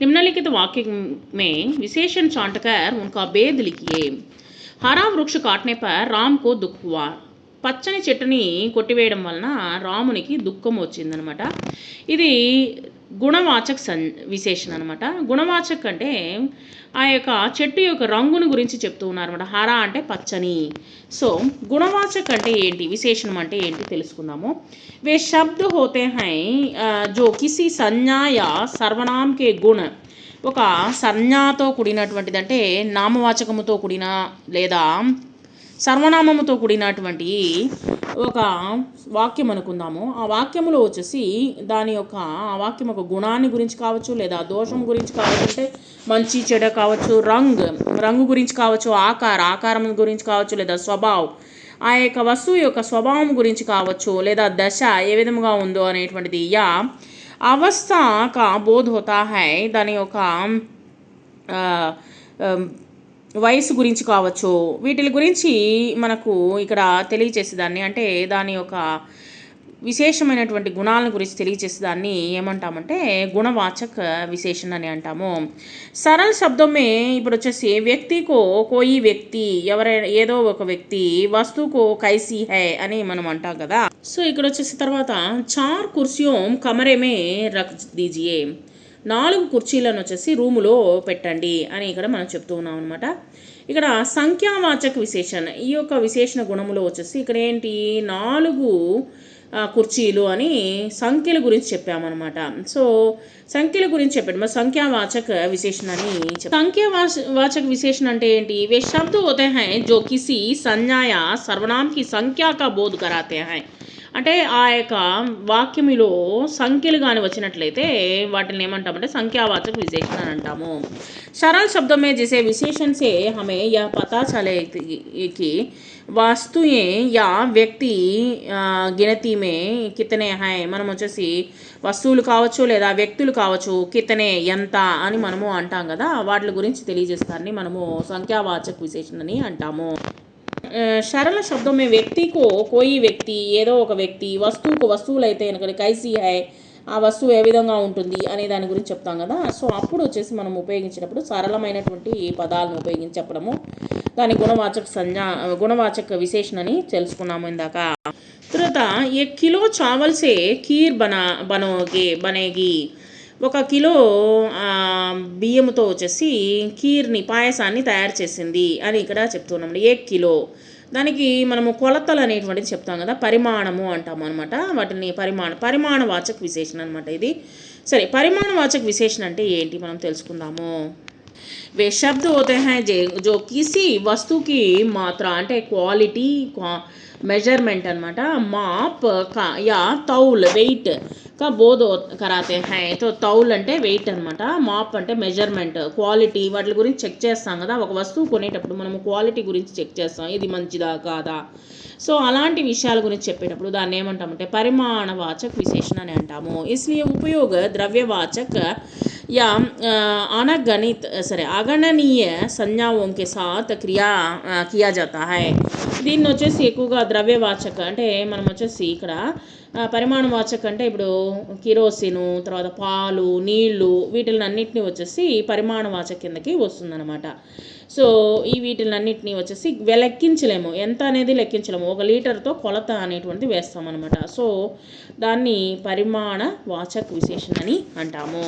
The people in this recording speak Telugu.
निम्नलिखित वाक्य में विशेषण छांटकर उनका भेद लिखिए। हरा वृक्ष काटने पर राम को दुख हुआ। పచ్చని చెట్టుని కొట్టివేయడం వలన రామునికి దుఃఖం వచ్చిందనమాట. ఇది గుణవాచక విశేషణ అనమాట. గుణవాచక్ అంటే ఆ యొక్క చెట్టు యొక్క రంగును గురించి చెప్తూ ఉన్నారన్నమాట. హరా అంటే పచ్చని. సో గుణవాచక్ అంటే ఏంటి, విశేషణం అంటే ఏంటి తెలుసుకుందాము. వే శబ్ద హోతే హై జో కిసి సంజ్ఞా యా సర్వనాం కే గుణ, ఒక సంజ్ఞాతో కూడినటువంటిది అంటే నామవాచకముతో కూడిన లేదా సర్వనామముతో కూడినటువంటి ఒక వాక్యం అనుకుందాము. ఆ వాక్యములో వచ్చేసి దాని యొక్క ఆ వాక్యం ఒక గుణాన్ని గురించి కావచ్చు, లేదా దోషం గురించి కావచ్చు, అంటే మంచి చెడ కావచ్చు, రంగు గురించి కావచ్చు, ఆకారం గురించి కావచ్చు, లేదా స్వభావం ఆ యొక్క వస్తువు యొక్క స్వభావం గురించి కావచ్చు, లేదా దశ ఏ విధముగా ఉందో అనేటువంటిది యా అవస్థ కా బోధ్ హోతా హై, దాని యొక్క వయసు గురించి కావచ్చు, వీటి గురించి మనకు ఇక్కడ తెలియచేసేదాన్ని, అంటే దాని యొక్క విశేషమైనటువంటి గుణాలను గురించి తెలియచేసేదాన్ని ఏమంటామంటే గుణవాచక విశేషణ అని అంటాము. సరళ శబ్దమే ఇప్పుడు వచ్చేసి వ్యక్తికో కోయి వ్యక్తి, ఎవరైనా ఏదో ఒక వ్యక్తి, వస్తువుకో కైసీ హై అని మనం అంటాం కదా. సో ఇక్కడ వచ్చేసి తర్వాత చార్ కుర్సియోం కమరేమే రఖ్ దీజియే, 4 కుర్చీలను వచ్చేసి రూములో పెట్టండి అని ఇక్కడ మనం చెప్తూ ఉన్నాం అనమాట. ఇక్కడ సంఖ్యావాచక విశేషణ, ఈ యొక్క విశేషణ గుణములో వచ్చేసి ఇక్కడ ఏంటి 4 కుర్చీలు అని సంఖ్యల గురించి చెప్పామన్నమాట. సో సంఖ్యల గురించి చెప్పాడు, మరి సంఖ్యావాచక విశేషణ అని సంఖ్యావాచక విశేషణ అంటే ఏంటి, వే శబ్ద హోతే హై జో కిసి సంజ్ఞాయా సర్వనాం కి సంఖ్యా కా బోధ్ కరాతే హై, అంటే ఆ యొక్క వాక్యములో సంఖ్యలు కానీ వచ్చినట్లయితే వాటిని ఏమంటామంటే సంఖ్యావాచక విశేషణ అని అంటాము. सरल शब्दों में जैसे विशेषण से हमें यह पता चले कि वस्तुएं या व्यक्ति గినతి మే కితనే హై, మనం వచ్చేసి వస్తువులు కావచ్చు లేదా వ్యక్తులు కావచ్చు, కితనే ఎంత అని మనము అంటాం కదా, వాటి గురించి తెలియజేస్తారని మనము సంఖ్యావాచక విశేషణని అంటాము. సరళ శబ్దం మే వ్యక్తికో కోయి వ్యక్తి, ఏదో ఒక వ్యక్తి, వస్తువుకు వస్తువులు అయితే కనుక కైసీ హై, ఆ వస్తువు ఏ విధంగా ఉంటుంది అనే దాని గురించి చెప్తాం కదా. సో అప్పుడు వచ్చేసి మనం ఉపయోగించినప్పుడు సరళమైనటువంటి పదాలను ఉపయోగించి చెప్పడము దాని గుణవాచక విశేషణని తెలుసుకున్నాము ఇందాక. తర్వాత 1 కిలో చావల్ సే ఖీర్ బనేగి, 1 కిలో బియ్యముతో వచ్చేసి ఖీర్ని పాయసాన్ని తయారు చేసింది అని ఇక్కడ చెప్తున్నాం. 1 కిలో దానికి మనము కొలతలు అనేటువంటిది చెప్తాం కదా, పరిమాణము అంటాము అనమాట. వాటిని పరిమాణవాచక విశేషణ అనమాట ఇది. సరే, పరిమాణవాచక విశేషణ అంటే ఏంటి మనం తెలుసుకుందాము. వే శబ్ద హోతే హై జో కిసి వస్తువుకి మాత్ర, అంటే క్వాలిటీ మెజర్మెంట్ అనమాట. మాప్ కా యా తౌల్ వెయిట్ కా బోధ్ కరాతే హై, తో తౌల్ అంటే వెయిట్ అనమాట, మాప్ అంటే మెజర్మెంట్, క్వాలిటీ వాటి గురించి చెక్ చేస్తాం కదా. ఒక వస్తువు కొనేటప్పుడు మనము క్వాలిటీ గురించి చెక్ చేస్తాం, ఇది మంచిదా కాదా. సో అలాంటి విషయాల గురించి చెప్పేటప్పుడు దాన్ని ఏమంటామంటే పరిమాణవాచక విశేషణ అని అంటాము. इसलिए उपयोग द्रव्यवाचक या అగణనీయ సంజ్ఞాओं के साथ किया जाता है. దీన్ని వచ్చేసి ఎక్కువగా ద్రవ్యవాచక అంటే మనం వచ్చేసి ఇక్కడ పరిమాణవాచక అంటే ఇప్పుడు కిరోసిను, తర్వాత పాలు, నీళ్లు, వీటిలన్నింటినీ వచ్చేసి పరిమాణవాచక కిందకి వస్తుందన్నమాట. సో ఈ వీటిలన్నింటినీ వచ్చేసి లెక్కించలేము, ఎంత అనేది లెక్కించలేము, 1 లీటర్తో కొలత అనేటువంటిది వేస్తామన్నమాట. సో దాన్ని పరిమాణవాచక విశేషణ అని అంటాము.